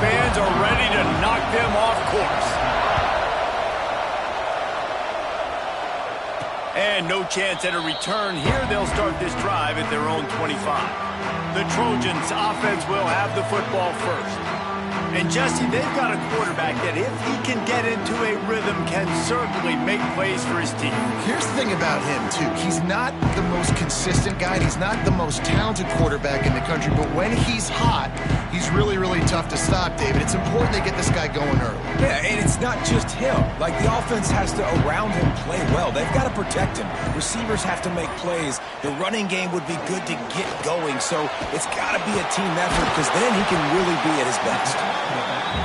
fans are ready to knock them off course. And no chance at a return here. They'll start this drive at their own 25. The Trojans offense will have the football first. And Jesse, they've got a quarterback that if he can get into a rhythm can certainly make plays for his team. Here's the thing about him, too. He's not the most consistent guy. He's not the most talented quarterback in the country. But when he's hot, he's really, really tough to stop, David. It's important they get this guy going early. Yeah, and it's not just him. Like, the offense has to, around him, play well. They've got to protect him. Receivers have to make plays. The running game would be good to get going. So it's got to be a team effort because then he can really be at his best.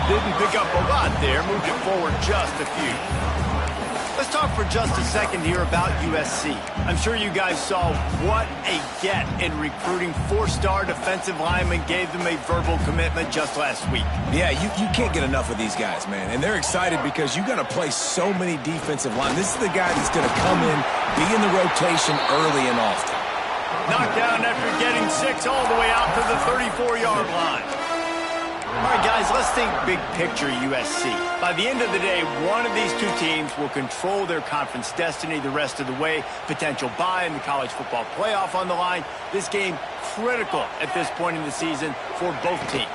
Didn't pick up a lot there. Moved it forward just a few. Let's talk for just a second here about USC. I'm sure you guys saw what a get in recruiting. 4-star defensive lineman gave them a verbal commitment just last week. Yeah, you can't get enough of these guys, man. And they're excited because you got to play so many defensive line. This is the guy that's going to come in, be in the rotation early and often. Knocked down after getting 6 all the way out to the 34-yard line. All right, guys, let's think big picture USC. By the end of the day, one of these two teams will control their conference destiny the rest of the way. Potential bye in the college football playoff on the line. This game critical at this point in the season for both teams.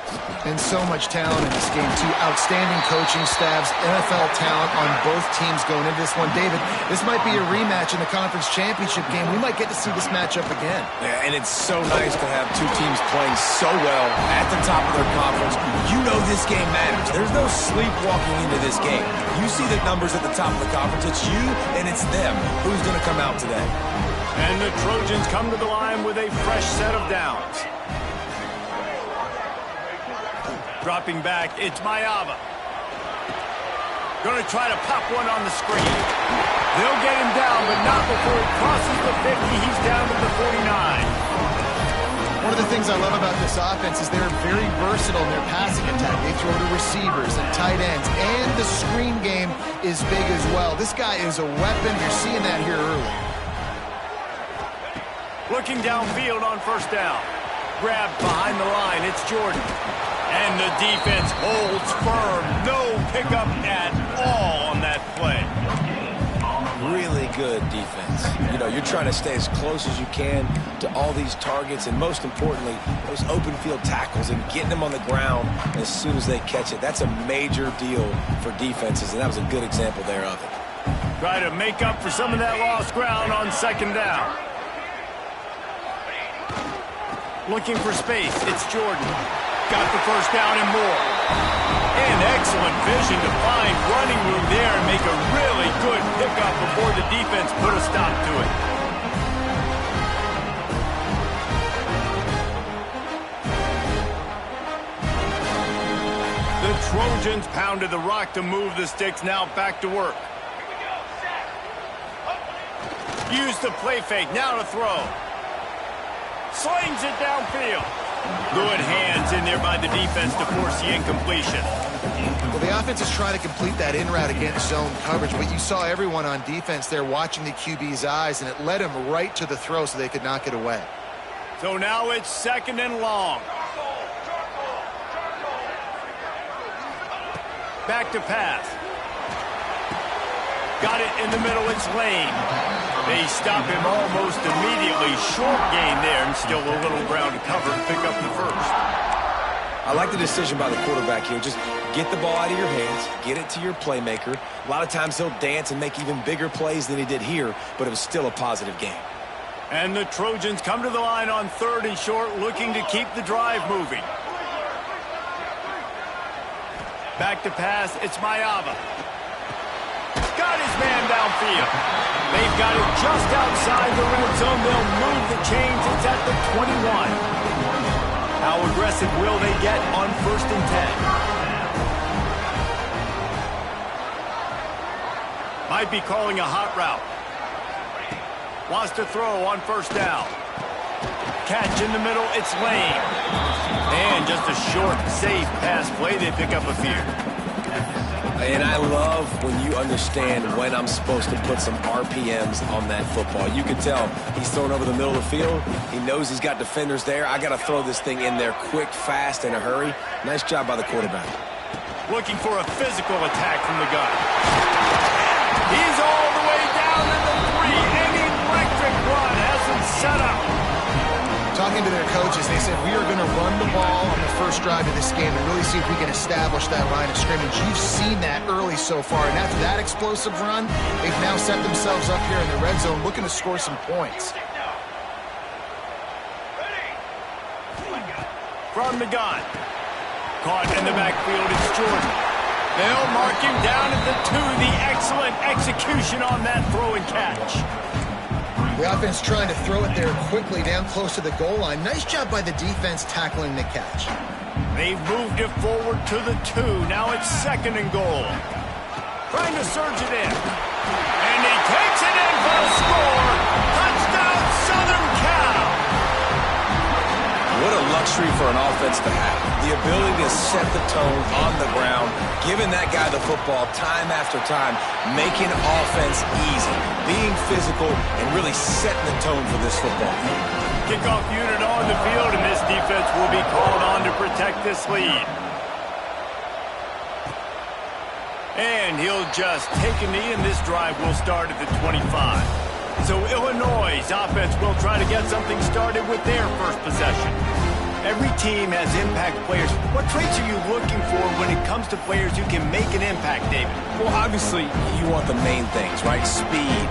And so much talent in this game, too. Outstanding coaching staffs, NFL talent on both teams going into this one. David, this might be a rematch in the conference championship game. We might get to see this matchup again. Yeah, and it's so nice to have two teams playing so well at the top of their conference. You know this game matters. There's no sleepwalking into this game. You see the numbers at the top of the conference. It's you and it's them. Who's going to come out today? And the Trojans come to the line with a fresh set of downs. Dropping back, it's Mayava. Going to try to pop one on the screen. They'll get him down, but not before he crosses the 50. He's down to the 49. One of the things I love about this offense is they're very versatile in their passing attack. They throw to receivers and tight ends, and the screen game is big as well. This guy is a weapon. You're seeing that here early. Looking downfield on first down. Grabbed behind the line. It's Jordan. And the defense holds firm. No pickup at all on that play. Really good defense. You know, you're trying to stay as close as you can to all these targets, and most importantly, those open field tackles and getting them on the ground as soon as they catch it. That's a major deal for defenses, and that was a good example there of it. Try to make up for some of that lost ground on second down. Looking for space, it's Jordan. Got the first down and more. And excellent vision to find running room there and make a really good pickup before the defense put a stop to it. The Trojans pounded the rock to move the sticks, now back to work. Use the play fake, now to throw. Slings it downfield. Good hands in there by the defense to force the incompletion. Well, the offense is trying to complete that in route against zone coverage, but you saw everyone on defense there watching the QB's eyes, and it led him right to the throw so they could knock it away. So now it's second and long. Back to pass. Got it in the middle, it's Lane. They stop him almost immediately. Short gain there, and still a little ground to cover to pick up the first. I like the decision by the quarterback here. Just get the ball out of your hands, get it to your playmaker. A lot of times he'll dance and make even bigger plays than he did here, but it was still a positive game. And the Trojans come to the line on third and short, looking to keep the drive moving. Back to pass, it's Mayava. Got his man downfield. They've got it just outside the red zone. They'll move the chains. It's at the 21. How aggressive will they get on first and 10? Might be calling a hot route. Wants to throw on first down. Catch in the middle. It's Lane. And just a short, safe pass play. They pick up a few. And I love when you understand when I'm supposed to put some RPMs on that football. You can tell he's throwing over the middle of the field. He knows he's got defenders there. I got to throw this thing in there quick, fast, in a hurry. Nice job by the quarterback. Looking for a physical attack from the gun. He's all the way down to the 3. An electric run has him set up. Talking to their coaches, they said, we are going to run the ball on the first drive of this game and really see if we can establish that line of scrimmage. You've seen that early so far, and after that explosive run, they've now set themselves up here in the red zone looking to score some points. From the gun. Caught in the backfield, it's Jordan. They'll mark him down at the 2. The excellent execution on that throw and catch. The offense trying to throw it there quickly down close to the goal line. Nice job by the defense tackling the catch. They've moved it forward to the 2. Now it's 2nd and goal. Trying to surge it in. And he takes it in for a score. Touchdown, Southern Cal. What a luxury for an offense to have. The ability to set the tone on the ground, giving that guy the football time after time, making offense easy, being physical, and really setting the tone for this football game. Kickoff unit on the field, and this defense will be called on to protect this lead. And he'll just take a knee, and this drive will start at the 25. So Illinois' offense will try to get something started with their first possession. Every team has impact players. What traits are you looking for when it comes to players who can make an impact, David? Well, obviously, you want the main things, right? Speed,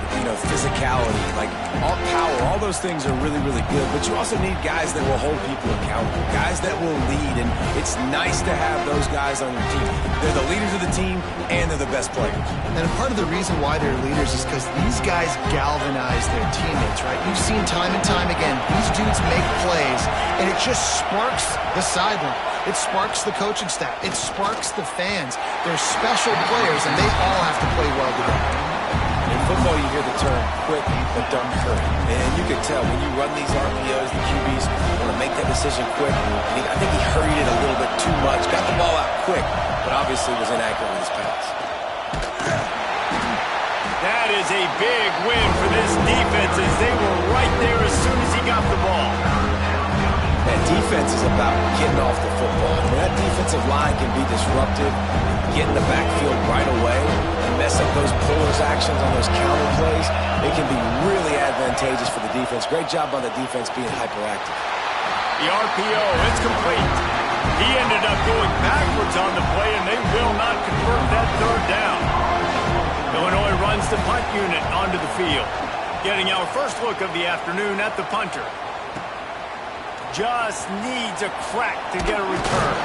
physicality, like all power. All those things are really, really good. But you also need guys that will hold people accountable, guys that will lead. And it's nice to have those guys on your team. They're the leaders of the team, and they're the best players. And part of the reason why they're leaders is because these guys galvanize their teammates, right? You've seen time and time again, these dudes make plays, and it just sparks the sideline. It sparks the coaching staff. It sparks the fans. They're special players, and they all have to play well together. In football, you hear the term quick but don't hurry. And you can tell when you run these RPOs, the QBs want to make that decision quick. I think he hurried it a little bit too much, got the ball out quick, but obviously was inaccurate with his pass. That is a big win for this defense as they were right there as soon as he got the ball. That defense is about getting off the football. When that defensive line can be disruptive, get in the backfield right away, and mess up those pullers actions on those counter plays, it can be really advantageous for the defense. Great job by the defense being hyperactive. The RPO, it's complete. He ended up going backwards on the play, and they will not convert that 3rd down. Illinois runs the punt unit onto the field. Getting our first look of the afternoon at the punter. Just needs a crack to get a return.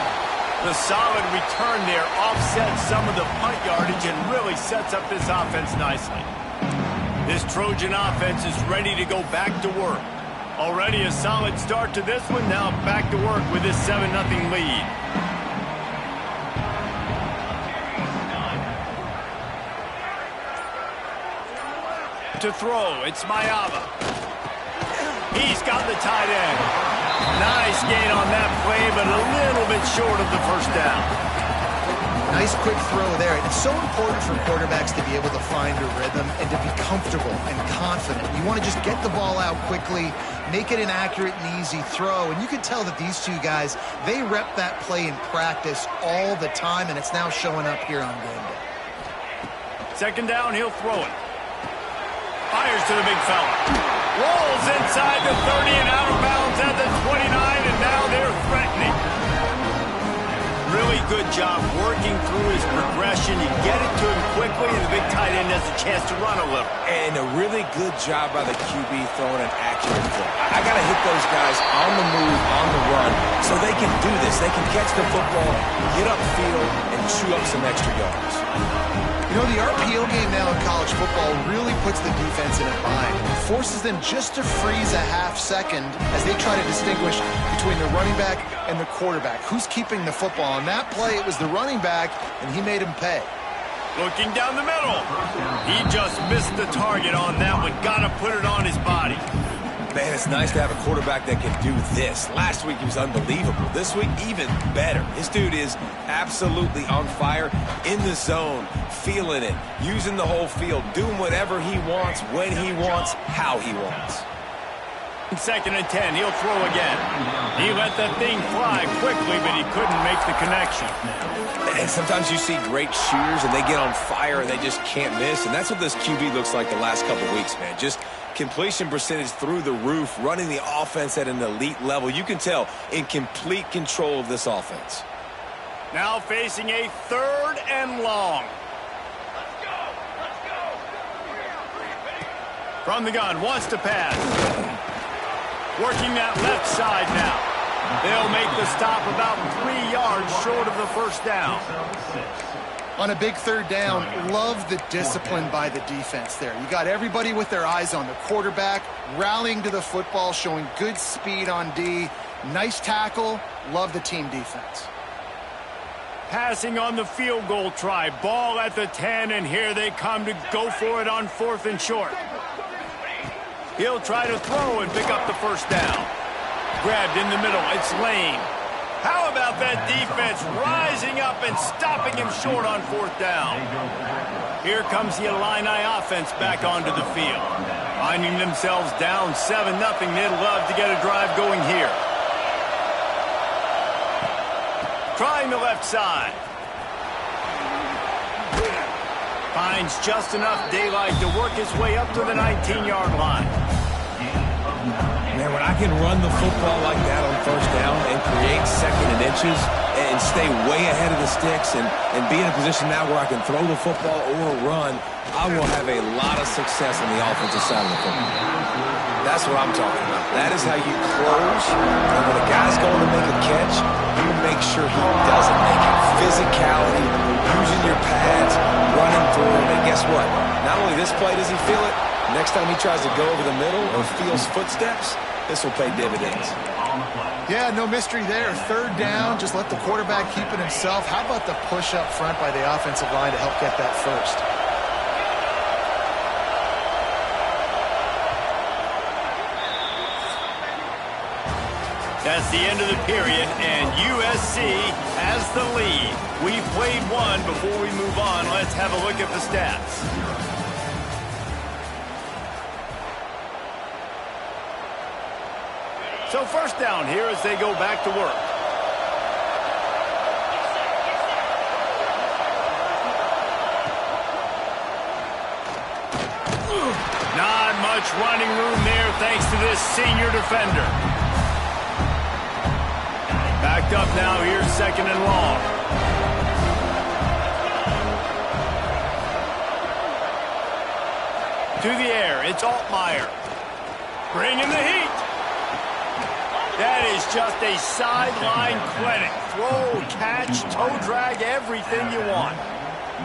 The solid return there offsets some of the punt yardage and really sets up this offense nicely. This Trojan offense is ready to go back to work. Already a solid start to this one. Now back to work with this 7-0 lead. To throw, it's Mayava. He's got the tight end. Nice gain on that play, but a little bit short of the first down. Nice quick throw there. It's so important for quarterbacks to be able to find a rhythm and to be comfortable and confident. You want to just get the ball out quickly, make it an accurate and easy throw. And you can tell that these two guys, they rep that play in practice all the time, and it's now showing up here on game day. 2nd down, he'll throw it. Fires to the big fella. Rolls inside the 30 and out of bounds at the 29, and now they're threatening. Really good job working through his progression. You get it to him quickly, and the big tight end has a chance to run a little. And a really good job by the QB throwing an accurate throw. I got to hit those guys on the move, on the run, so they can do this. They can catch the football, get upfield, and chew up some extra yards. The RPO game now in college football really puts the defense in a bind. It forces them just to freeze a half second as they try to distinguish between the running back and the quarterback. Who's keeping the football? On that play, it was the running back, and he made him pay. Looking down the middle. He just missed the target on that one. Got to put it on his body. Man, it's nice to have a quarterback that can do this. Last week, he was unbelievable. This week, even better. This dude is absolutely on fire, in the zone, feeling it, using the whole field, doing whatever he wants, when he wants, how he wants. 2nd and 10, he'll throw again. He let that thing fly quickly, but he couldn't make the connection. And sometimes you see great shooters, and they get on fire, and they just can't miss. And that's what this QB looks like the last couple weeks, man. Just completion percentage through the roof, running the offense at an elite level. You can tell in complete control of this offense. Now facing a 3rd and long. From the gun, wants to pass. Working that left side now. They'll make the stop about 3 yards short of the first down. On a big 3rd down, love the discipline by the defense there. You got everybody with their eyes on the quarterback, rallying to the football, showing good speed on D. Nice tackle. Love the team defense. Passing on the field goal try. Ball at the 10, and here they come to go for it on 4th and short. He'll try to throw and pick up the first down. Grabbed in the middle. It's Lane. How about that defense rising up and stopping him short on 4th down? Here comes the Illini offense back onto the field. Finding themselves down 7-0, they'd love to get a drive going here. Trying the left side. Finds just enough daylight to work his way up to the 19-yard line. Man, when I can run the football like that on 1st down and create 2nd and inches and stay way ahead of the sticks and be in a position now where I can throw the football or run, I will have a lot of success on the offensive side of the football. That's what I'm talking about. That is how you close. And when a guy's going to make a catch, you make sure he doesn't make it. Physicality, using your pads, running through him. And guess what? Not only this play does he feel it, next time he tries to go over the middle or feels footsteps, this will pay dividends. Yeah, no mystery there. 3rd down, just let the quarterback keep it himself. How about the push up front by the offensive line to help get that first? That's the end of the period, and USC has the lead. We've played one. Before we move on, let's have a look at the stats. So 1st down here as they go back to work. Not much running room there thanks to this senior defender. Backed up now, here's 2nd and long. To the air, it's Altmaier. Bringing the heat. That is just a sideline clinic. Throw, catch, toe drag, everything you want.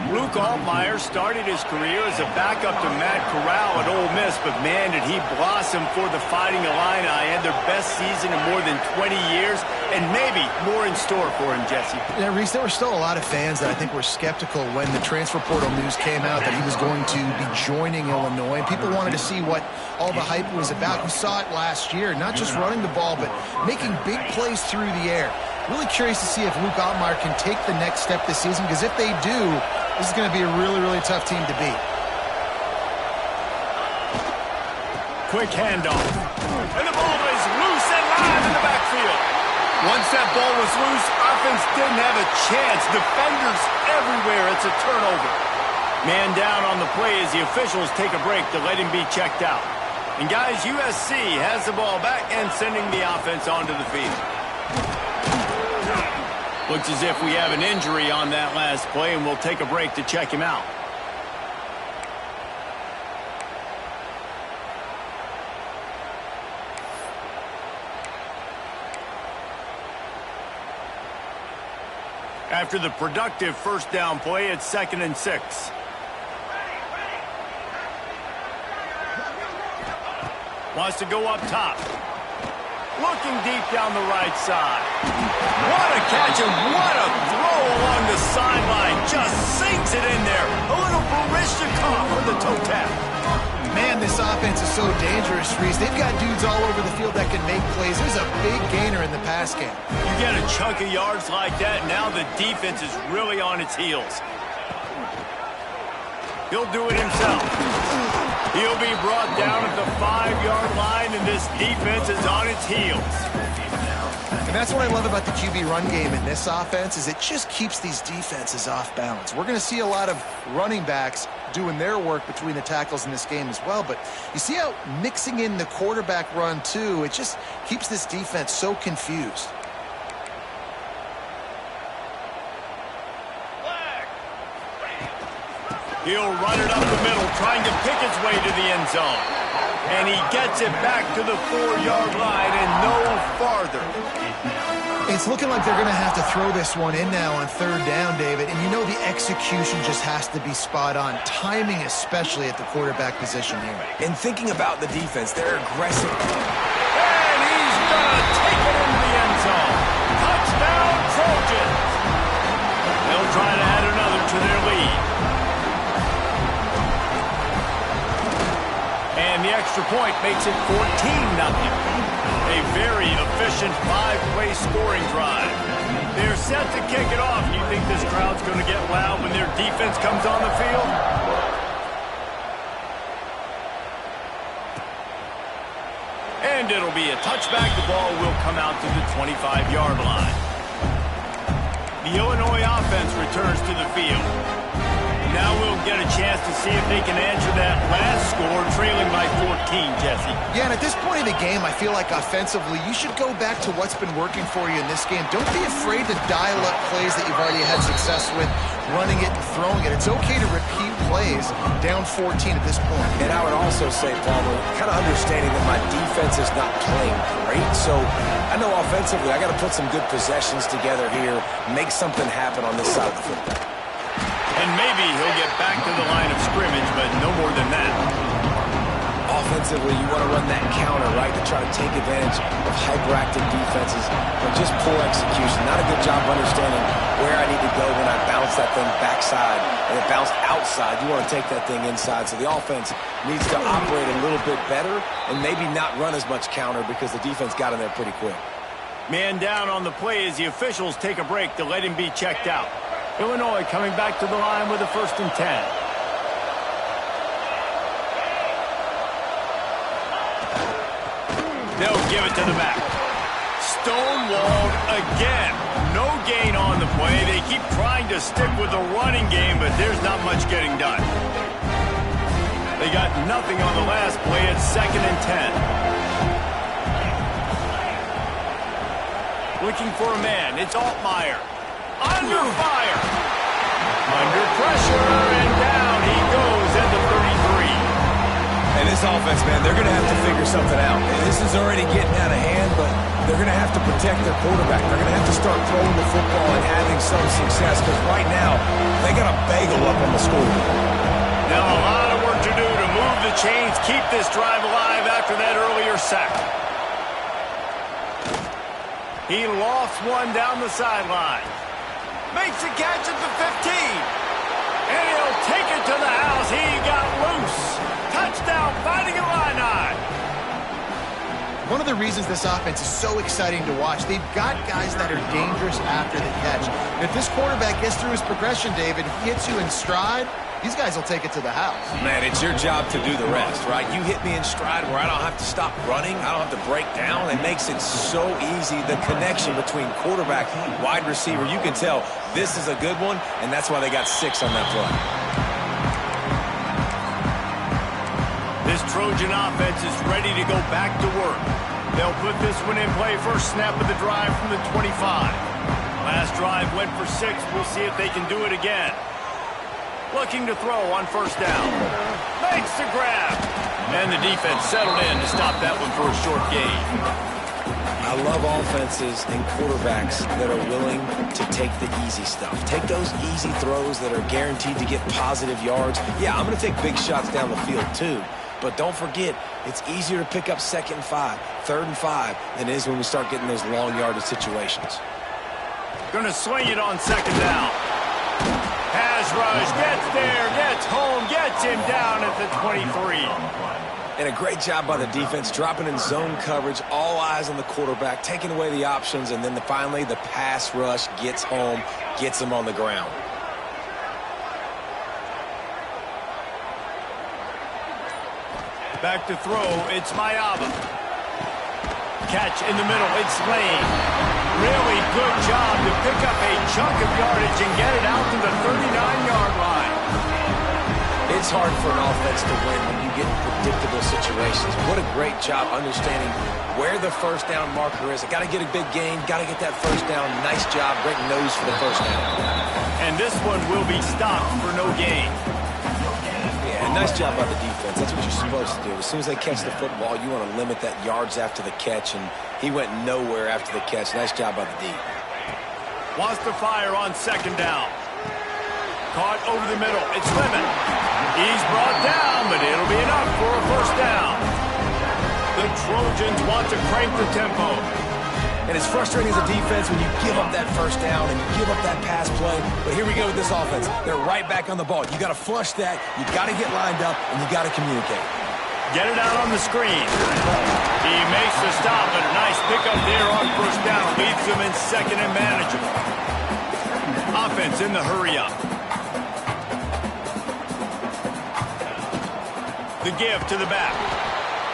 Luke Altmaier started his career as a backup to Matt Corral at Ole Miss, but man, did he blossom for the Fighting Illini. Had their best season in more than 20 years, and maybe more in store for him, Jesse. Yeah, Reese, there were still a lot of fans that I think were skeptical when the transfer portal news came out that he was going to be joining Illinois. People wanted to see what all the hype was about. We saw it last year, not just running the ball, but making big plays through the air. Really curious to see if Luke Altmaier can take the next step this season, because if they do, this is going to be a really, really tough team to beat. Quick handoff. And the ball is loose and live in the backfield. Once that ball was loose, offense didn't have a chance. Defenders everywhere. It's a turnover. Man down on the play as the officials take a break to let him be checked out. And guys, USC has the ball back and sending the offense onto the field. Looks as if we have an injury on that last play, and we'll take a break to check him out. After the productive 1st down play, it's 2nd and 6. Wants to go up top. Looking deep down the right side. What a catch and what a throw along the sideline. Just sinks it in there. A little Barishnikov for the toe tap. Man, this offense offense is so dangerous, Reese. They've got dudes all over the field that can make plays. There's a big gainer in the pass game. You get a chunk of yards like that, now the defense is really on its heels. He'll do it himself. He'll be brought down at the 5-yard line, and this defense is on its heels. And that's what I love about the QB run game in this offense, is it just keeps these defenses off balance. We're going to see a lot of running backs doing their work between the tackles in this game as well. But you see how mixing in the quarterback run, too, it just keeps this defense so confused. He'll run it up the middle, trying to pick his way to the end zone. And he gets it back to the 4-yard line and no farther. It's looking like they're going to have to throw this one in now on 3rd down, David. And you know the execution just has to be spot on. Timing especially at the quarterback position here. And thinking about the defense, they're aggressive. And he's going to take it into the end zone. Touchdown, Trojans. They'll try to add another to their lead. And the extra point makes it 14-0. A very efficient 5-play scoring drive. They're set to kick it off. You think this crowd's going to get loud when their defense comes on the field? And it'll be a touchback. The ball will come out to the 25-yard line. The Illinois offense returns to the field. Now we'll get a chance to see if they can answer that last score, trailing by 14, Jesse. Yeah, and at this point of the game, I feel like offensively, you should go back to what's been working for you in this game. Don't be afraid to dial up plays that you've already had success with, running it and throwing it. It's okay to repeat plays down 14 at this point. And I would also say, Palmer, kind of understanding that my defense is not playing great, so I know offensively I got to put some good possessions together here, make something happen on this side of the football. And maybe he'll get back to the line of scrimmage, but no more than that. Offensively, you want to run that counter, right, to try to take advantage of hyperactive defenses, but just poor execution. Not a good job understanding where I need to go when I bounce that thing backside and it bounced outside. You want to take that thing inside, so the offense needs to operate a little bit better and maybe not run as much counter because the defense got in there pretty quick. Man down on the play as the officials take a break to let him be checked out. Illinois coming back to the line with a 1st and 10. They'll give it to the back. Stonewalled again. No gain on the play. They keep trying to stick with the running game, but there's not much getting done. They got nothing on the last play at 2nd and 10. Looking for a man. It's Altmaier. Under fire. Under pressure, and down he goes at the 33. And this offense, man, they're going to have to figure something out. And this is already getting out of hand, but they're going to have to protect their quarterback. They're going to have to start throwing the football and having some success, because right now, they got a bagel up on the scoreboard. Now a lot of work to do to move the chains, keep this drive alive after that earlier sack. He lofts one down the sideline. Makes a catch at the 15. And he'll take it to the house. He got loose. Touchdown, Fighting Illini. One of the reasons this offense is so exciting to watch, they've got guys that are dangerous after the catch. And if this quarterback gets through his progression, David, he hits you in stride, these guys will take it to the house. Man, it's your job to do the rest, right? You hit me in stride where I don't have to stop running. I don't have to break down. It makes it so easy, the connection between quarterback and wide receiver. You can tell this is a good one, and that's why they got 6 on that play. This Trojan offense is ready to go back to work. They'll put this one in play. First snap of the drive from the 25. Last drive went for 6. We'll see if they can do it again. Looking to throw on 1st down. Makes the grab. And the defense settled in to stop that one for a short gain. I love offenses and quarterbacks that are willing to take the easy stuff. Take those easy throws that are guaranteed to get positive yards. Yeah, I'm going to take big shots down the field too. But don't forget, it's easier to pick up 2nd and 5, 3rd and 5 than it is when we start getting those long yardage situations. Going to swing it on 2nd down. Pass rush, gets there, gets home, gets him down at the 23. And a great job by the defense, dropping in zone coverage, all eyes on the quarterback, taking away the options, and then finally the pass rush gets home, gets him on the ground. Back to throw, it's Mayaba. Catch in the middle, it's Lane. Really good job to pick up a chunk of yardage and get it out to the 39-yard line. It's hard for an offense to win when you get in predictable situations. What a great job understanding where the first down marker is. I got to get a big gain, got to get that first down. Nice job, great nose for the first down. And this one will be stopped for no gain. Yeah, nice job by the defense. That's what you're supposed to do. As soon as they catch the football, you want to limit that yards after the catch, and he went nowhere after the catch. Nice job by the D. Wants to fire on second down. Caught over the middle. It's Lemon. He's brought down, but it'll be enough for a first down. The Trojans want to crank the tempo. And it's frustrating as a defense when you give up that first down and you give up that pass play. But here we go with this offense. They're right back on the ball. You got to flush that. You got to get lined up, and you got to communicate. Get it out on the screen. He makes the stop, but a nice pickup there on first down. Leaves him in second and manageable. Offense in the hurry-up. The give to the back.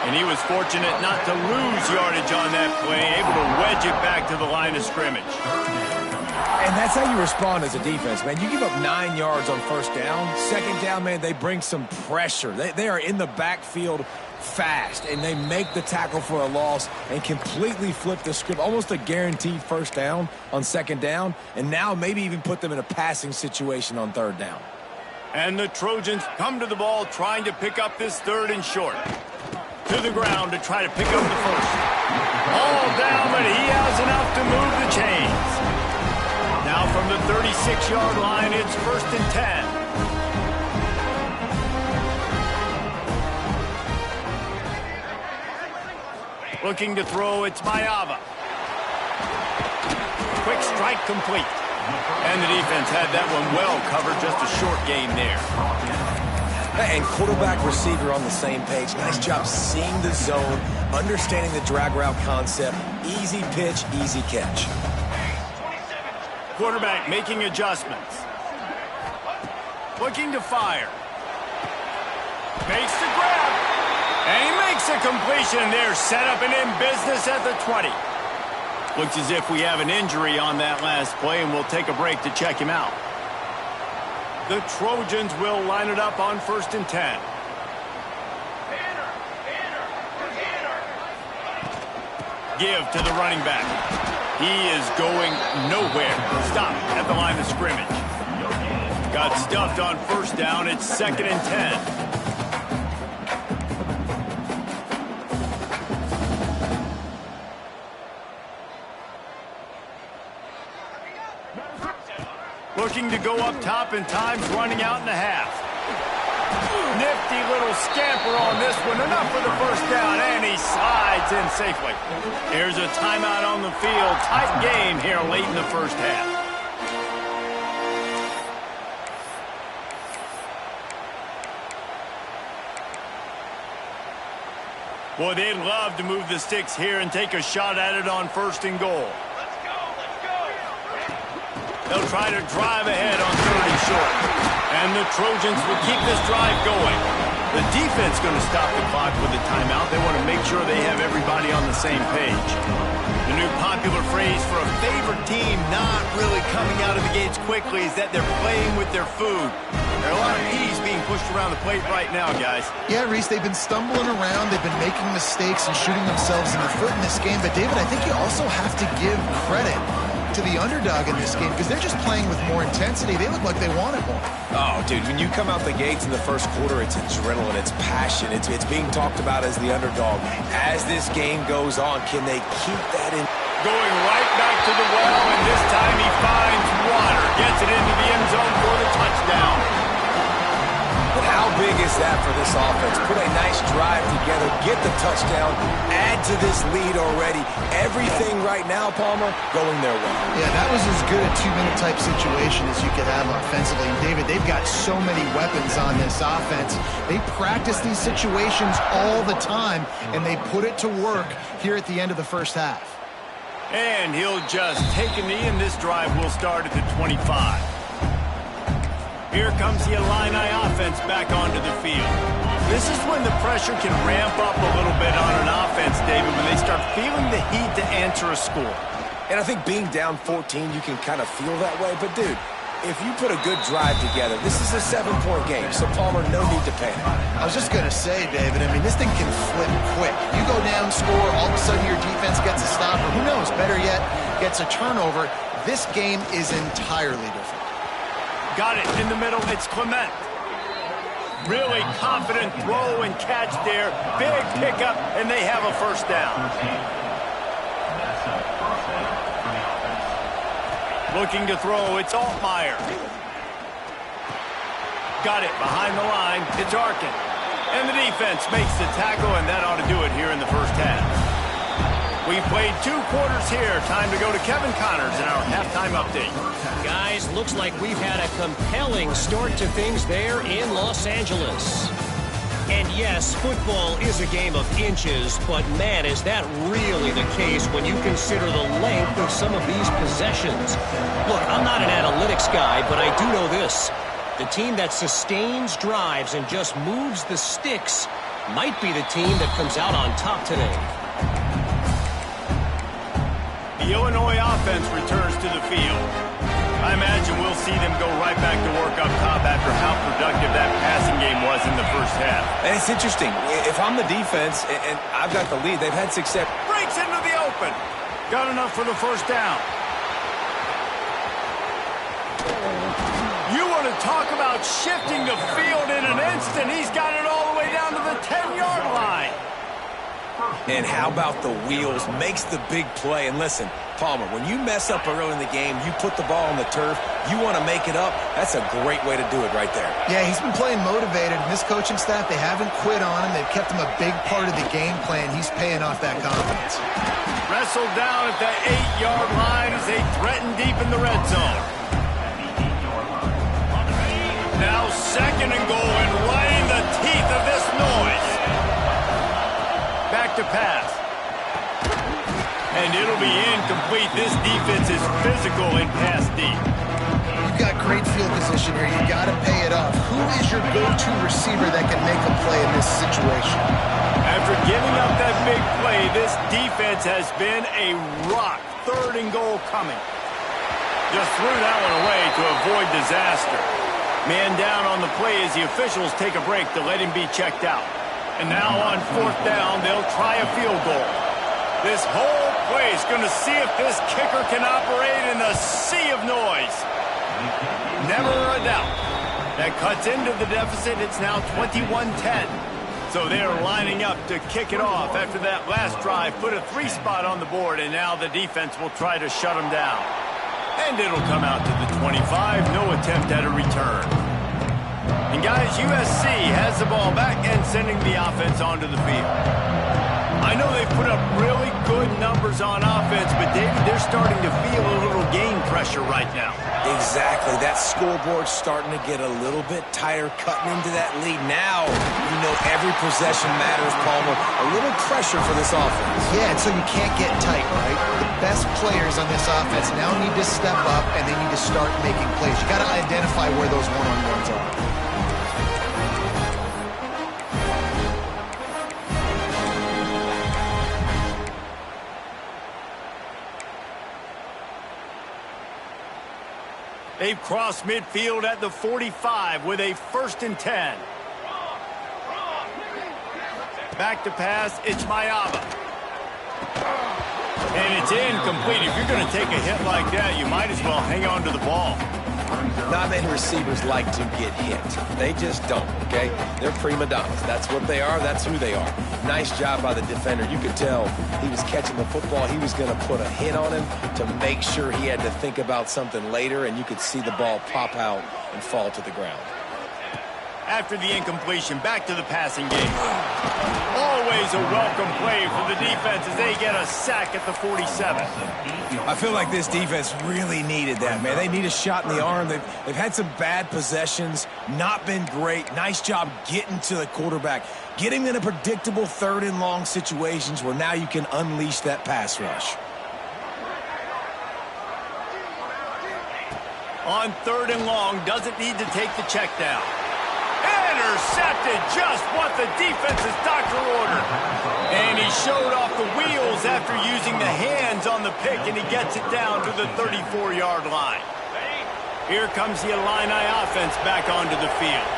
And he was fortunate not to lose yardage on that play, able to wedge it back to the line of scrimmage. And that's how you respond as a defense, man. You give up 9 yards on first down. Second down, man, they bring some pressure. They are in the backfield fast, and they make the tackle for a loss and completely flip the script. Almost a guaranteed first down on second down, and now maybe even put them in a passing situation on third down. And the Trojans come to the ball trying to pick up this third and short. To the ground to try to pick up the first. All down, but he has enough to move the chains. Now from the 36-yard line, it's first and 10. Looking to throw, it's Mayaba. Quick strike complete. And the defense had that one well covered, just a short gain there. And quarterback receiver on the same page. Nice job seeing the zone, understanding the drag route concept. Easy pitch, easy catch. Quarterback making adjustments. Looking to fire. Makes the grab. And he makes a completion there. Set up and in business at the 20. Looks as if we have an injury on that last play, and we'll take a break to check him out. The Trojans will line it up on first and 10. Give to the running back. He is going nowhere. Stop at the line of scrimmage. Got stuffed on first down. It's second and 10. Looking to go up top, and time's running out in a half. Nifty little scamper on this one. Enough for the first down, and he slides in safely. Here's a timeout on the field. Tight game here late in the first half. Boy, they'd love to move the sticks here and take a shot at it on first and goal. They'll try to drive ahead on third and short. And the Trojans will keep this drive going. The defense going to stop the clock with a timeout. They want to make sure they have everybody on the same page. The new popular phrase for a favorite team not really coming out of the gates quickly is that they're playing with their food. There are a lot of peas being pushed around the plate right now, guys. Yeah, Reese, they've been stumbling around. They've been making mistakes and shooting themselves in the foot in this game. But, David, I think you also have to give credit to the underdog in this game because they're just playing with more intensity. They look like they wanted more. Oh, dude, when you come out the gates in the first quarter, it's adrenaline, it's passion, it's being talked about as the underdog. As this game goes on, can they keep that in? Going right back to the well, and this time he finds water. Gets it into the end zone for the touchdown. But how How big is that for this offense? Put a nice drive together, get the touchdown, add to this lead already. Everything right now, Palmer, going their way. Yeah, that was as good a two-minute type situation as you could have offensively. And David, they've got so many weapons on this offense. They practice these situations all the time, and they put it to work here at the end of the first half. And he'll just take a knee, and this drive will start at the 25. Here comes the Illini offense back onto the field. This is when the pressure can ramp up a little bit on an offense, David, when they start feeling the heat to answer a score. And I think being down 14, you can kind of feel that way. But, dude, if you put a good drive together, this is a 7-point game, so Palmer, no need to panic. I was just going to say, David, I mean, this thing can flip quick. You go down, score, all of a sudden your defense gets a stop, or who knows, better yet, gets a turnover. This game is entirely different. Got it in the middle. It's Clement. Really confident throw and catch there. Big pickup, and they have a first down. Looking to throw. It's Altmaier. Got it behind the line. It's Arkin. And the defense makes the tackle, and that ought to do it here in the first half. We've played 2 quarters here. Time to go to Kevin Connors in our halftime update. Guys, looks like we've had a compelling start to things there in Los Angeles. And yes, football is a game of inches, but man, is that really the case when you consider the length of some of these possessions. Look, I'm not an analytics guy, but I do know this. The team that sustains drives and just moves the sticks might be the team that comes out on top today. The Illinois offense returns to the field. I imagine we'll see them go right back to work up top after how productive that passing game was in the first half. And it's interesting. If I'm the defense and I've got the lead, they've had success. Breaks into the open. Got enough for the first down. You want to talk about shifting the field in an instant. He's got it all the way down to the 10-yard line. And how about the wheels? Makes the big play. And listen, Palmer, when you mess up early in the game, you put the ball on the turf, you want to make it up, that's a great way to do it right there. Yeah, he's been playing motivated, and this coaching staff, they haven't quit on him. They've kept him a big part of the game plan. He's paying off that confidence. Wrestled down at the 8-yard line as they threaten deep in the red zone. Now 2nd and goal, and right in the teeth of this noise. Back to pass. And it'll be incomplete. This defense is physical and pass deep. You've got great field position here. You got to pay it off. Who is your go-to receiver that can make a play in this situation? After giving up that big play, this defense has been a rock. 3rd and goal coming. Just threw that one away to avoid disaster. Man down on the play as the officials take a break to let him be checked out. And now on 4th down, they'll try a field goal. This whole play is going to see if this kicker can operate in a sea of noise. Never a doubt. That cuts into the deficit. It's now 21-10. So they're lining up to kick it off after that last drive. Put a 3 spot on the board, and now the defense will try to shut them down. And it'll come out to the 25. No attempt at a return. And guys, USC has the ball back and sending the offense onto the field. I know they've put up really good numbers on offense, but David, they're starting to feel a little game pressure right now. Exactly. That scoreboard's starting to get a little bit tighter, cutting into that lead. Now, you know every possession matters, Palmer. A little pressure for this offense. Yeah, and so you can't get tight, right? The best players on this offense now need to step up, and they need to start making plays. You got to identify where those one-on-ones are. They've crossed midfield at the 45 with a 1st and 10. Back to pass, it's Mayava. And it's incomplete. If you're going to take a hit like that, you might as well hang on to the ball. Not many receivers like to get hit. They just don't, okay? They're prima donnas. That's what they are. That's who they are. Nice job by the defender. You could tell he was catching the football. He was going to put a hit on him to make sure he had to think about something later, and you could see the ball pop out and fall to the ground. After the incompletion, back to the passing game. Always a welcome play for the defense as they get a sack at the 47. I feel like this defense really needed that, man. They need a shot in the arm. They've had some bad possessions, not been great. Nice job getting to the quarterback, getting in a predictable 3rd and long situations where now you can unleash that pass rush. On 3rd and long, doesn't need to take the check down. Intercepted, just what the defense's doctor ordered. And he showed off the wheels after using the hands on the pick, and he gets it down to the 34-yard line. Here comes the Illini offense back onto the field.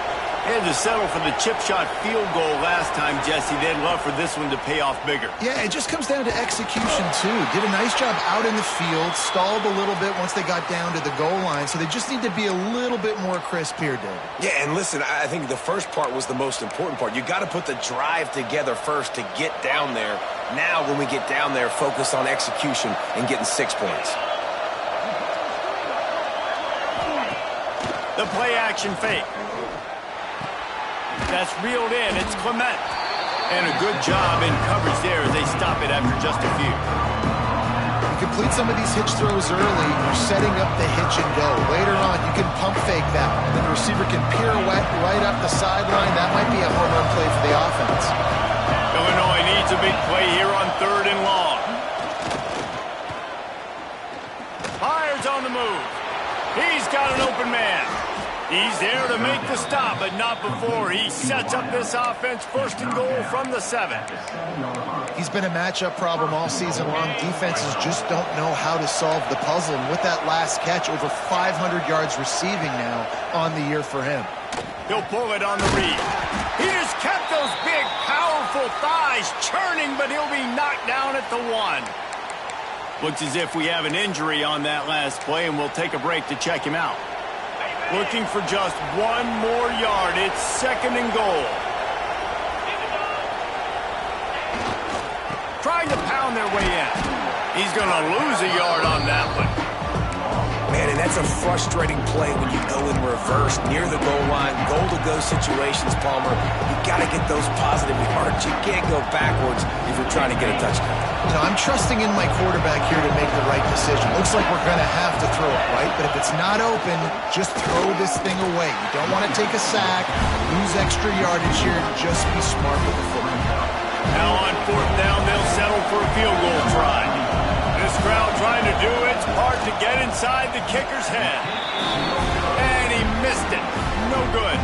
They had to settle for the chip shot field goal last time, Jesse. They'd love for this one to pay off bigger. Yeah, it just comes down to execution, too. Did a nice job out in the field, stalled a little bit once they got down to the goal line, so they just need to be a little bit more crisp here, David. Yeah, and listen, I think the first part was the most important part. You got to put the drive together first to get down there. Now, when we get down there, focus on execution and getting 6 points. The play-action fake. That's reeled in. It's Clement. And a good job in coverage there as they stop it after just a few. You complete some of these hitch throws early, you're setting up the hitch and go. Later on, you can pump fake that, and then the receiver can pirouette right up the sideline. That might be a home run play for the offense. Illinois needs a big play here on 3rd and long. Fires on the move. He's got an open man. He's there to make the stop, but not before he sets up this offense 1st and goal from the 7. He's been a matchup problem all season long. Defenses just don't know how to solve the puzzle. And with that last catch, over 500 yards receiving now on the year for him. He'll pull it on the read. He just kept those big, powerful thighs churning, but he'll be knocked down at the 1. Looks as if we have an injury on that last play, and we'll take a break to check him out. Looking for just 1 more yard. It's 2nd and goal. Trying to pound their way in. He's going to lose a yard on that one. Man, and that's a frustrating play when you go in reverse near the goal line, goal-to-go situations, Palmer. You got to get those positive yards. You can't go backwards if you're trying to get a touchdown. You know, I'm trusting in my quarterback here to make the right decision. Looks like we're going to have to throw it, right? But if it's not open, just throw this thing away. You don't want to take a sack, lose extra yardage here. Just be smart with the football. Now on 4th down, they'll settle for a field goal try. This crowd trying to do its part to get inside the kicker's head. And he missed it. No good.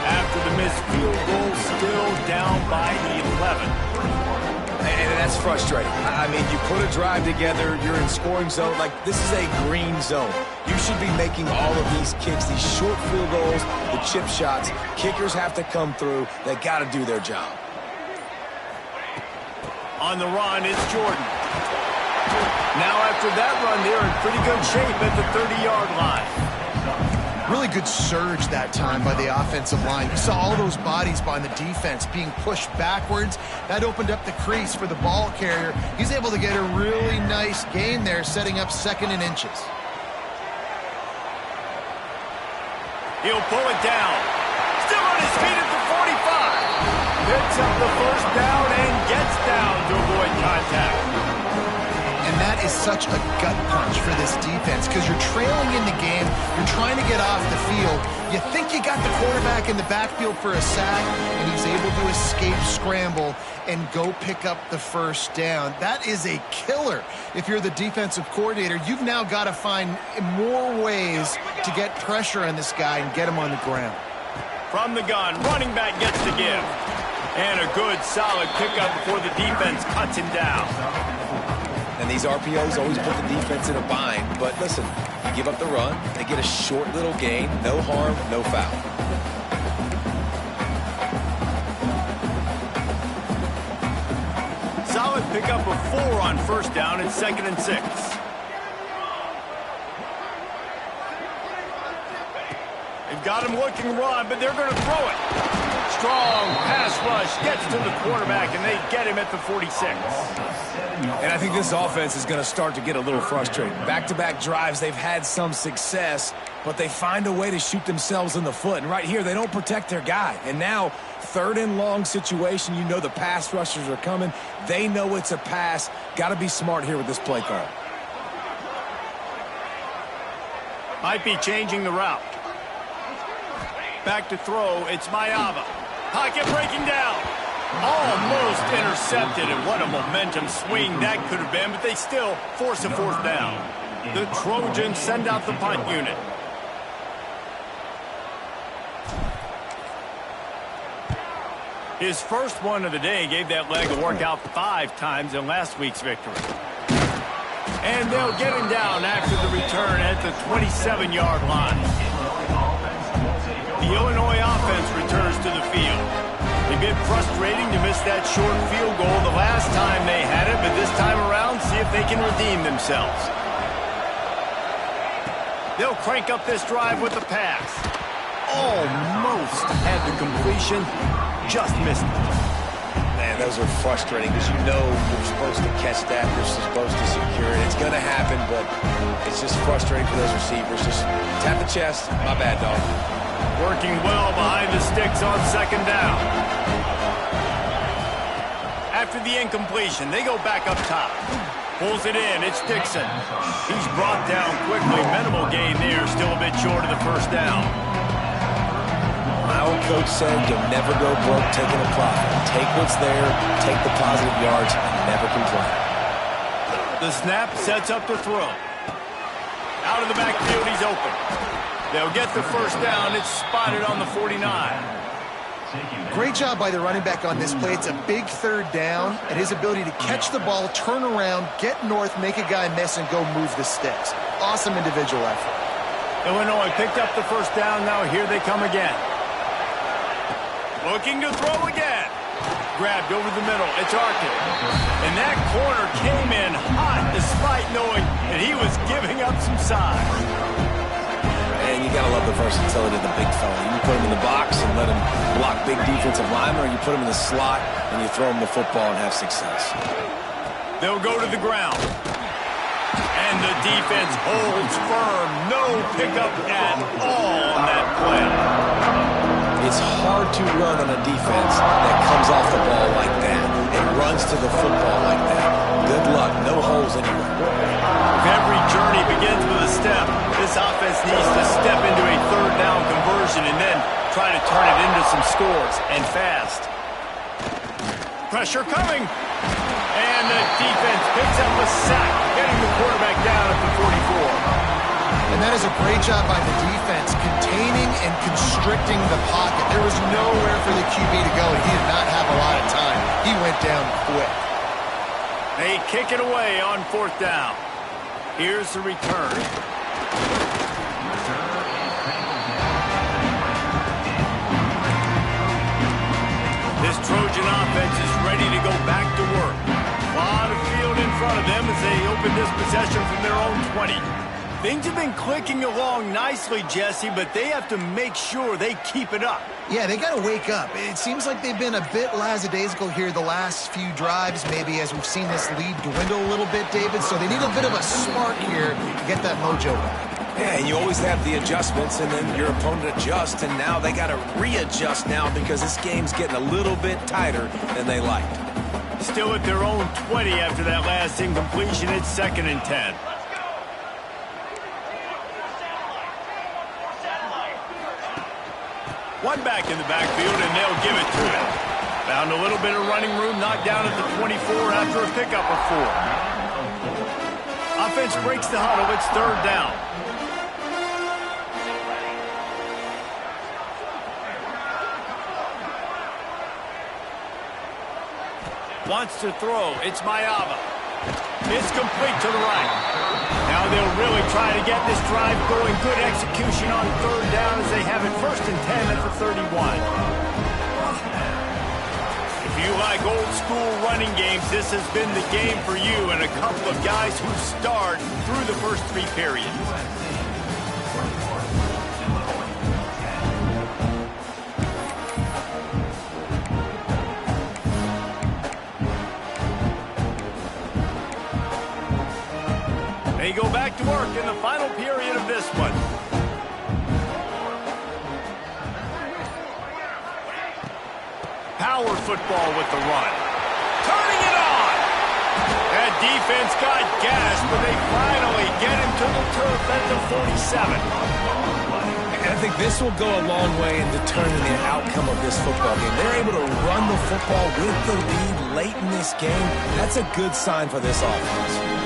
After the missed field goal, still down by 11. And that's frustrating. I mean, you put a drive together, you're in scoring zone. Like, this is a green zone. You should be making all of these kicks, these short field goals, the chip shots. Kickers have to come through. They got to do their job. On the run, it's Jordan. Now after that run, they're in pretty good shape at the 30-yard line. Really good surge that time by the offensive line. You saw all those bodies by the defense being pushed backwards. That opened up the crease for the ball carrier. He's able to get a really nice gain there, setting up 2nd and inches. He'll pull it down. Still on his feet at the 45. Picks up the 1st down and gets down to avoid contact. And that is such a gut punch for this defense because you're trailing in the game. You're trying to get off the field. You think you got the quarterback in the backfield for a sack, and he's able to escape scramble and go pick up the 1st down. That is a killer. If you're the defensive coordinator, you've now got to find more ways to get pressure on this guy and get him on the ground. From the gun, running back gets the give. And a good, solid pickup before the defense cuts him down. And these RPOs always put the defense in a bind. But listen, you give up the run, they get a short little gain, no harm, no foul. Solid pickup of 4 on 1st down and 2nd and 6. They've got him looking run, but they're going to throw it. strong pass rush gets to the quarterback, and they get him at the 46. And I think this offense is going to start to get a little frustrated. Back-to-back drives, they've had some success, but they find a way to shoot themselves in the foot. And right here, they don't protect their guy. And now, third and long situation, you know the pass rushers are coming. They know it's a pass. Got to be smart here with this play call. Might be changing the route. Back to throw, it's Mayava. Pocket breaking down. Almost intercepted, and what a momentum swing that could have been, but they still force a fourth down. The Trojans send out the punt unit. His first one of the day gave that leg a workout 5 times in last week's victory. And they'll get him down after the return at the 27-yard line. The Illinois offense returns to the field. They've been frustrating to miss that short field goal the last time they had it, but this time around, see if they can redeem themselves. They'll crank up this drive with the pass. Almost had the completion, just missed it. Man, those are frustrating because you know you're supposed to catch that, you're supposed to secure it. It's going to happen, but it's just frustrating for those receivers. Just tap the chest. My bad, dog. Working well behind the sticks on second down. After the incompletion, they go back up top. Pulls it in, it's Dixon. He's brought down quickly. Minimal gain there, still a bit short of the first down. My old coach said you'll never go broke taking a profit. Take what's there, take the positive yards, and never complain. The snap sets up the throw. Out of the backfield, he's open. They'll get the first down. It's spotted on the 49. Great job by the running back on this play. It's a big third down, and his ability to catch the ball, turn around, get north, make a guy miss, and go move the sticks. Awesome individual effort. Illinois picked up the first down. Now here they come again. Looking to throw again. Grabbed over the middle. It's Arkin. And that corner came in hot despite knowing that he was giving up some size. And you got to love the versatility of the big fella. You put him in the box and let him block big defensive linemen, or you put him in the slot and you throw him the football and have success. They'll go to the ground. And the defense holds firm. No pickup at all on that play. It's hard to run on a defense that comes off the ball like that and runs to the football like that. Good luck. No holes anywhere. If every journey begins with a step, this offense needs to step into a third down conversion and then try to turn it into some scores, and fast. Pressure coming. And the defense picks up a sack, getting the quarterback down at the 44. And that is a great job by the defense, containing and constricting the pocket. There was nowhere for the QB to go, and he did not have a lot of time. He went down quick. They kick it away on fourth down. Here's the return. This Trojan offense is ready to go back to work. A lot of field in front of them as they open this possession from their own 20. Things have been clicking along nicely, Jesse, but they have to make sure they keep it up. Yeah, they got to wake up. It seems like they've been a bit lackadaisical here the last few drives, maybe as we've seen this lead dwindle a little bit, David. So they need a bit of a spark here to get that mojo back. Yeah, and you always have the adjustments, and then your opponent adjusts, and now they got to readjust now because this game's getting a little bit tighter than they liked. Still at their own 20 after that last incompletion. It's 2nd and 10. One back in the backfield, and they'll give it to him. Found a little bit of running room, knocked down at the 24 after a pickup of 4. Offense breaks the huddle. It's third down. Wants to throw. It's Mayava. It's complete to the right. Now they'll really try to get this drive going. Good execution on third down as they have it 1st and 10 at the 31. If you like old school running games, this has been the game for you and a couple of guys who start through the first 3 periods. They go back to work in the final period of this one. Power football with the run. Turning it on. That defense got gassed, but they finally get him to the turf at the 47. And I think this will go a long way in determining the outcome of this football game. They're able to run the football with the lead late in this game. That's a good sign for this offense.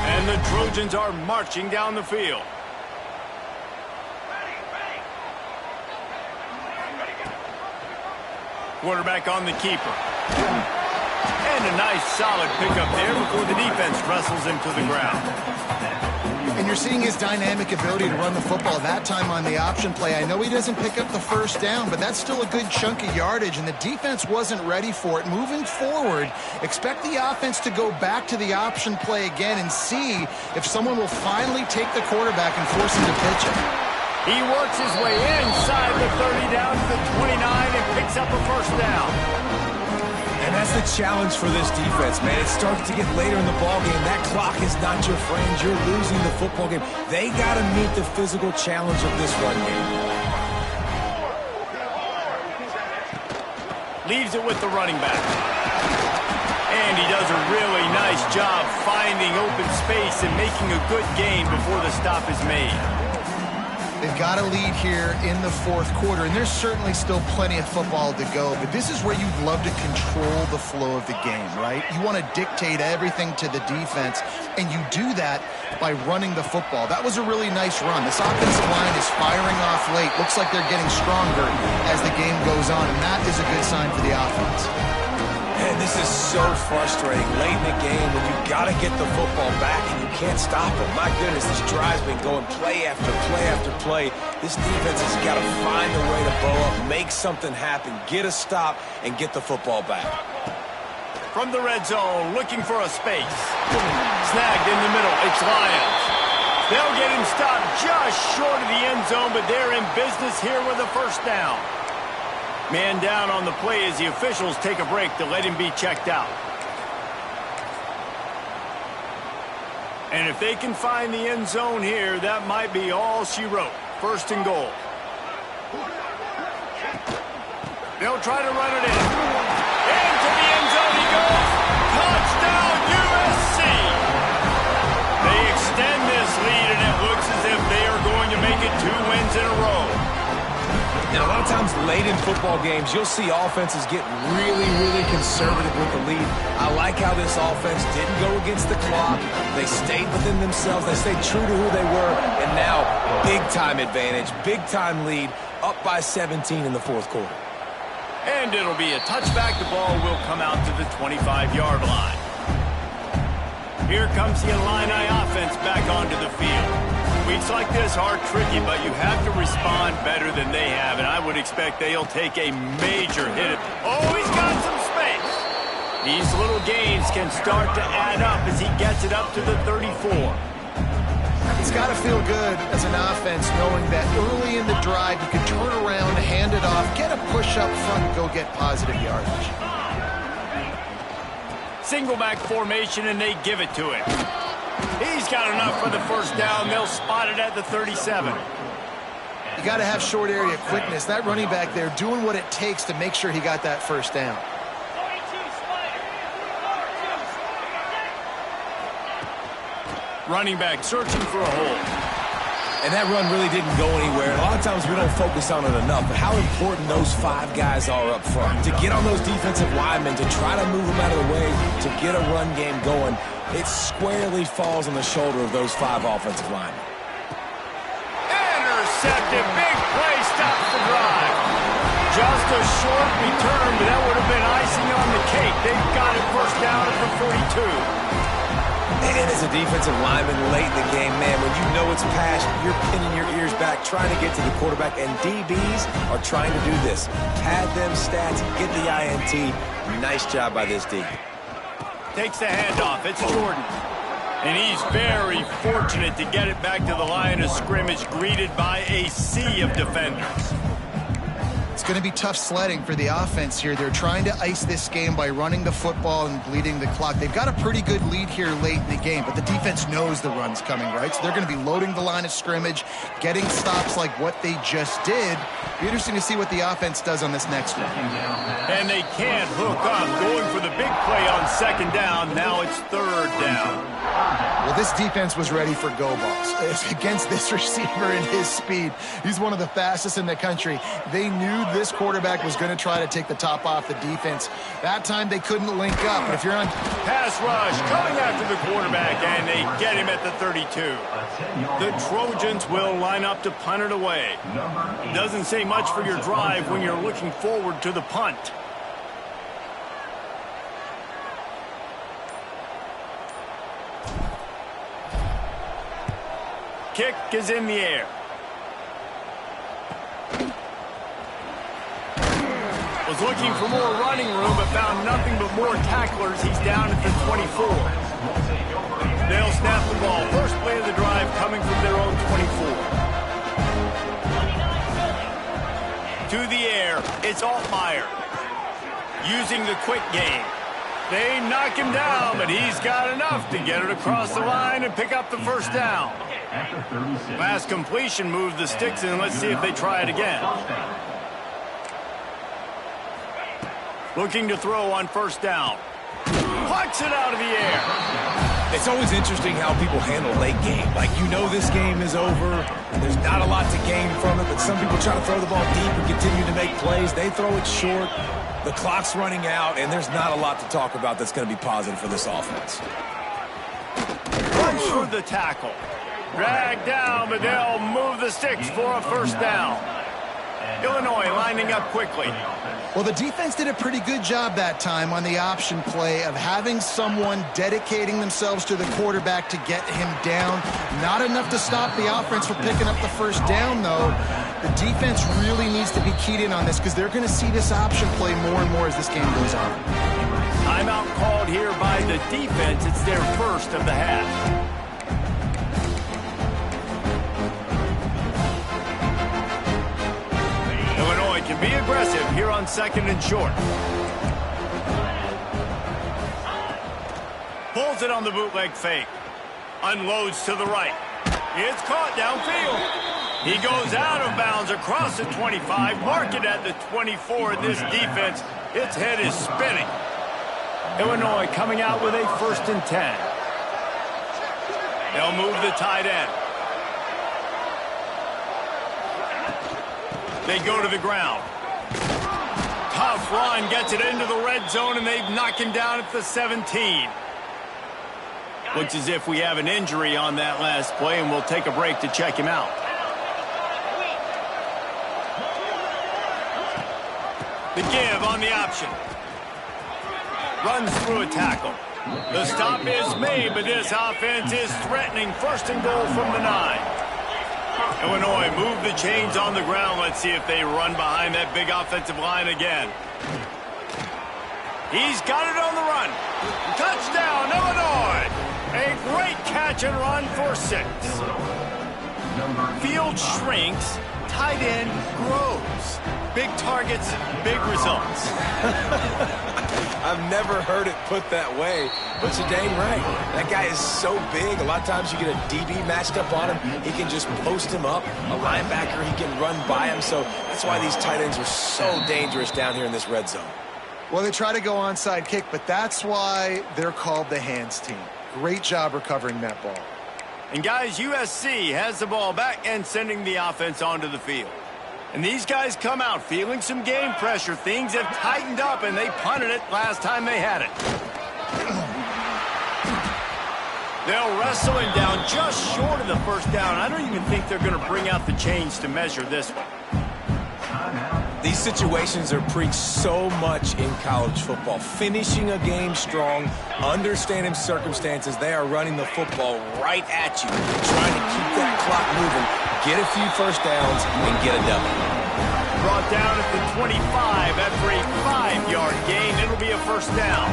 And the Trojans are marching down the field. Quarterback on the keeper. And a nice solid pickup there before the defense wrestles him to the ground. And you're seeing his dynamic ability to run the football. That time on the option play, I know he doesn't pick up the first down, but that's still a good chunk of yardage, and the defense wasn't ready for it. Moving forward, expect the offense to go back to the option play again and see if someone will finally take the quarterback and force him to pitch it. He works his way inside the 30 down to the 29 and picks up a first down. And that's the challenge for this defense, man. It starts to get later in the ballgame. That clock is not your friend. You're losing the football game. They got to meet the physical challenge of this run game. Leaves it with the running back. And he does a really nice job finding open space and making a good gain before the stop is made. They've got a lead here in the fourth quarter, and there's certainly still plenty of football to go, but this is where you'd love to control the flow of the game, right? You want to dictate everything to the defense, and you do that by running the football. That was a really nice run. This offensive line is firing off late. Looks like they're getting stronger as the game goes on, and that is a good sign for the offense. And this is so frustrating late in the game when you got to get the football back and you can't stop it. My goodness, this drive's been going play after play after play. This defense has got to find a way to blow up, make something happen, get a stop, and get the football back. From the red zone, looking for a space. Snagged in the middle, it's Lions. They'll get him stopped just short of the end zone, but they're in business here with a first down. Man down on the play as the officials take a break to let him be checked out. And if they can find the end zone here, that might be all she wrote. First and goal. They'll try to run it in. Into the end zone he goes. Touchdown, USC! They extend this lead, and it looks as if they are going to make it 2 wins in a row. Now, a lot of times late in football games, you'll see offenses get really, really conservative with the lead. I like how this offense didn't go against the clock. They stayed within themselves. They stayed true to who they were. And now, big-time advantage, big-time lead, up by 17 in the fourth quarter. And it'll be a touchback. The ball will come out to the 25-yard line. Here comes the Illini offense back onto the field. Weeks like this are tricky, but you have to respond better than they have, and I would expect they'll take a major hit. Oh, he's got some space. These little gains can start to add up as he gets it up to the 34. It's got to feel good as an offense knowing that early in the drive you can turn around, hand it off, get a push up front, and go get positive yardage. Single back formation, and they give it to him. He's got enough for the first down. They'll spot it at the 37. You got to have short area quickness. That running back there doing what it takes to make sure he got that first down. Running back searching for a hole. And that run really didn't go anywhere. A lot of times we don't focus on it enough, but how important those 5 guys are up front. To get on those defensive linemen, to try to move them out of the way, to get a run game going, it squarely falls on the shoulder of those 5 offensive linemen. Intercepted. Big play stops the drive. Just a short return, but that would have been icing on the cake. They've got it first down at the 42. And as a defensive lineman late in the game, man, when you know it's past, you're pinning your ears back, trying to get to the quarterback, and DBs are trying to do this. Pad them stats, get the INT. Nice job by this D. Takes the handoff. It's Jordan. And he's very fortunate to get it back to the line of scrimmage, greeted by a sea of defenders. It's going to be tough sledding for the offense here. They're trying to ice this game by running the football and bleeding the clock. They've got a pretty good lead here late in the game, but the defense knows the run's coming, right? So they're going to be loading the line of scrimmage, getting stops like what they just did. Be interesting to see what the offense does on this next one. And they can't hook up, going for the big play on second down. Now it's third down. Well, this defense was ready for go balls. Against this receiver and his speed, he's one of the fastest in the country. They knew this quarterback was going to try to take the top off the defense. That time they couldn't link up. But if you're on pass rush coming after the quarterback, and they get him at the 32. The Trojans will line up to punt it away. Doesn't say much for your drive when you're looking forward to the punt. Kick is in the air. Was looking for more running room, but found nothing but more tacklers. He's down at the 24. They'll snap the ball. First play of the drive coming from their own 24. To the air, it's Altmaier. Using the quick game. They knock him down, but he's got enough to get it across the line and pick up the first down. Pass completion, move the sticks in. Let's see if they try it again. Looking to throw on first down. Plucks it out of the air. It's always interesting how people handle late game. Like, you know this game is over. There's not a lot to gain from it, but some people try to throw the ball deep and continue to make plays. They throw it short. The clock's running out, and there's not a lot to talk about that's going to be positive for this offense. Runs for the tackle. Dragged down, but they'll move the sticks for a first down. Illinois lining up quickly. Well, the defense did a pretty good job that time on the option play of having someone dedicating themselves to the quarterback to get him down. Not enough to stop the offense from picking up the first down, though. The defense really needs to be keyed in on this because they're going to see this option play more and more as this game goes on. Timeout called here by the defense. It's their first of the half. Illinois can be aggressive here on second and short. Pulls it on the bootleg fake. Unloads to the right. It's caught downfield. He goes out of bounds across the 25. Mark it at the 24. This defense, its head is spinning. Illinois coming out with a 1st and 10. They'll move the tight end. They go to the ground. Tough run, gets it into the red zone, and they've knocked him down at the 17. Looks as if we have an injury on that last play, and we'll take a break to check him out. The give on the option. Runs through a tackle. The stop is made, but this offense is threatening. 1st and goal from the 9. Illinois move the chains on the ground. Let's see if they run behind that big offensive line again. He's got it on the run. Touchdown, Illinois. A great catch and run for 6. Field shrinks, tight end grows. Big targets, big results. I've never heard it put that way, but you're dang right. That guy is so big. A lot of times you get a DB matched up on him. He can just post him up. A linebacker, he can run by him. So that's why these tight ends are so dangerous down here in this red zone. Well, they try to go onside kick, but that's why they're called the hands team. Great job recovering that ball. And guys, USC has the ball back and sending the offense onto the field. And these guys come out feeling some game pressure. Things have tightened up, and they punted it last time they had it. They'll wrestle him down just short of the first down. I don't even think they're going to bring out the chains to measure this one. These situations are preached so much in college football. Finishing a game strong, understanding circumstances. They are running the football right at you, trying to keep that clock moving, get a few first downs, and get a W. Brought down at the 25 after a 5-yard gain. It'll be a first down.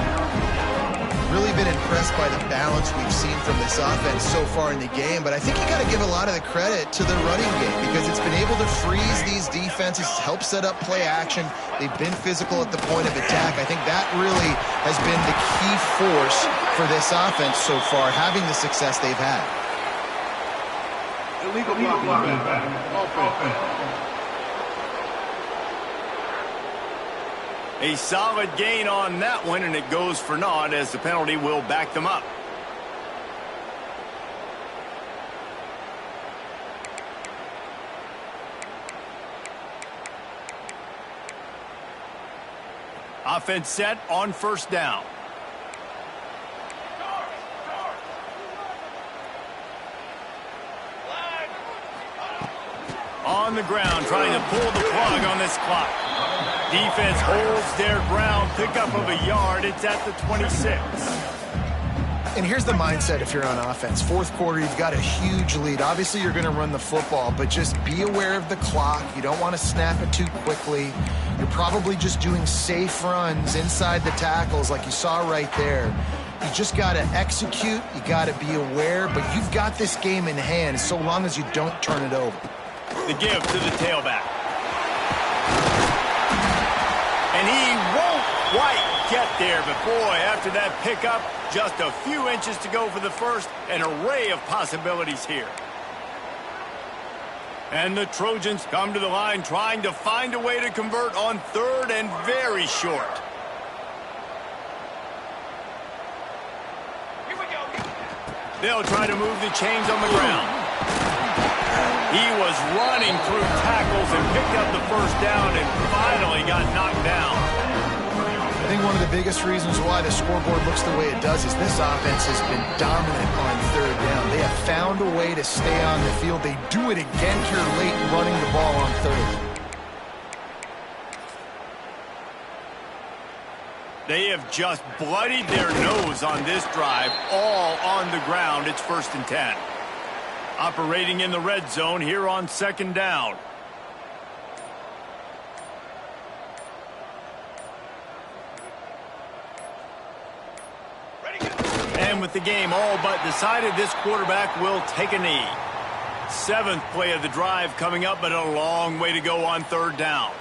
Really been impressed by the balance we've seen from this offense so far in the game, but I think you got to give a lot of the credit to the running game because it's been able to freeze these defenses, help set up play action. They've been physical at the point of attack. I think that really has been the key force for this offense so far, having the success they've had. Illegal blocking back. Offense. A solid gain on that one, and it goes for naught as the penalty will back them up. Offense set on first down. On the ground, trying to pull the plug on this clock. Defense holds their ground, pickup of a yard. It's at the 26. And here's the mindset if you're on offense. Fourth quarter, you've got a huge lead. Obviously, you're going to run the football, but just be aware of the clock. You don't want to snap it too quickly. You're probably just doing safe runs inside the tackles like you saw right there. You just got to execute. You got to be aware, but you've got this game in hand so long as you don't turn it over. The give to the tailback. And he won't quite get there, but boy, after that pickup, just a few inches to go for the first. An array of possibilities here. And the Trojans come to the line trying to find a way to convert on third and very short. Here we go. They'll try to move the chains on the ground. He was running through tackles and picked up the first down and finally got knocked down. I think one of the biggest reasons why the scoreboard looks the way it does is this offense has been dominant on third down. They have found a way to stay on the field. They do it again here late running the ball on third. They have just bloodied their nose on this drive, all on the ground. It's 1st and 10. Operating in the red zone here on second down. And with the game all but decided, this quarterback will take a knee. 7th play of the drive coming up, but a long way to go on third down.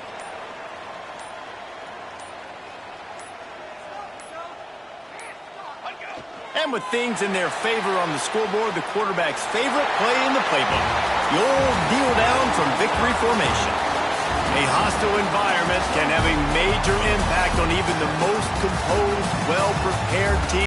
And with things in their favor on the scoreboard, the quarterback's favorite play in the playbook. The old kneel down from victory formation. A hostile environment can have a major impact on even the most composed, well-prepared team.